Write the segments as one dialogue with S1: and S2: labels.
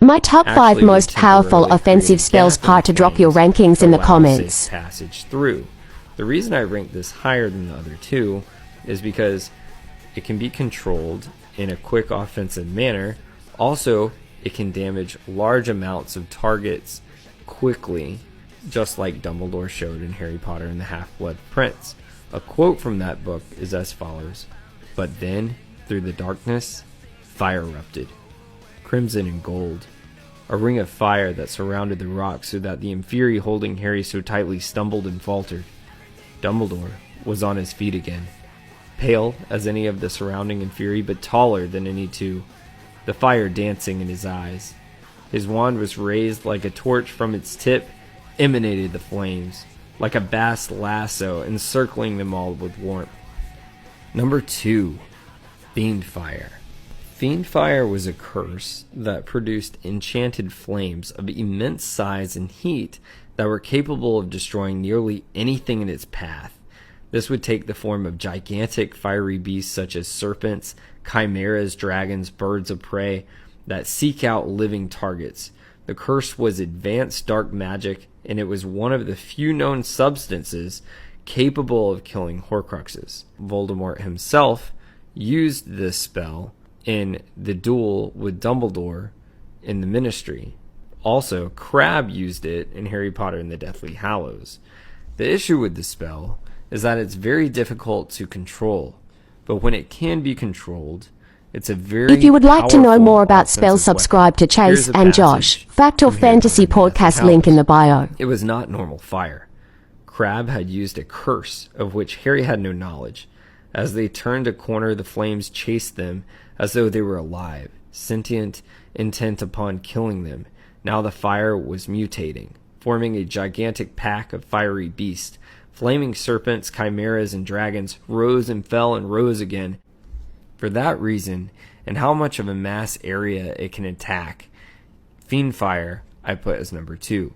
S1: My top 5
S2: actually would
S1: most powerful
S2: temporarily
S1: offensive
S2: create a
S1: spells
S2: gap in
S1: part to drop your
S2: flames
S1: rankings
S2: to
S1: in the
S2: allow
S1: comments.
S2: safe passage through. The reason I rank this higher than the other two is because it can be controlled in a quick offensive manner. Also, it can damage large amounts of targets quickly, just like Dumbledore showed in Harry Potter and the Half-Blood Prince. A quote from that book is as follows: "But then, through the darkness, fire erupted, crimson and gold, a ring of fire that surrounded the rock so that the Inferi holding Harry so tightly stumbled and faltered. Dumbledore was on his feet again, pale as any of the surrounding Inferi, but taller than any two, the fire dancing in his eyes. His wand was raised like a torch. From its tip emanated the flames, like a vast lasso encircling them all with warmth." Number 2, Fiendfire. Fiendfire was a curse that produced enchanted flames of immense size and heat that were capable of destroying nearly anything in its path. This would take the form of gigantic fiery beasts such as serpents, chimeras, dragons, birds of prey that seek out living targets. The curse was advanced dark magic, and it was one of the few known substances capable of killing Horcruxes. Voldemort himself used this spell in the duel with Dumbledore in the Ministry. Also, Crabbe used it in Harry Potter and the Deathly Hallows. The issue with the spell is that it's very difficult to control, but when it can be controlled, it's a very
S1: If you would like to know
S2: powerful
S1: more about spells,
S2: offensive
S1: subscribe to
S2: weapon. Here's
S1: Chase
S2: a
S1: and Josh.
S2: passage
S1: Fact or
S2: from Harry
S1: Fantasy
S2: Potter and the Deathly
S1: Podcast link in the
S2: Hallows.
S1: bio.
S2: It was not normal fire. Crabbe had used a curse of which Harry had no knowledge. As they turned a corner, the flames chased them as though they were alive, sentient, intent upon killing them. Now the fire was mutating, forming a gigantic pack of fiery beasts. Flaming serpents, chimeras, and dragons rose and fell and rose again. For that reason, and how much of a mass area it can attack, Fiendfire I put as number 2.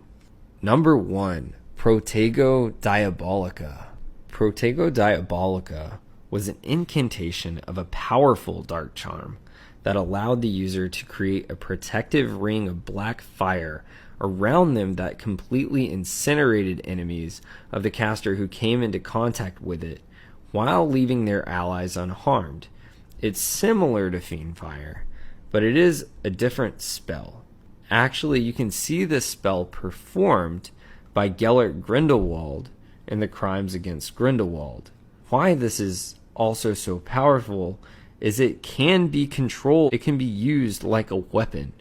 S2: Number 1, Protego Diabolica. Protego Diabolica was an incantation of a powerful dark charm that allowed the user to create a protective ring of black fire around them that completely incinerated enemies of the caster who came into contact with it, while leaving their allies unharmed. It's similar to Fiendfire, but it is a different spell. Actually, you can see this spell performed by Gellert Grindelwald in The Crimes Against Grindelwald. Why this is also so powerful is it can be controlled. It can be used like a weapon.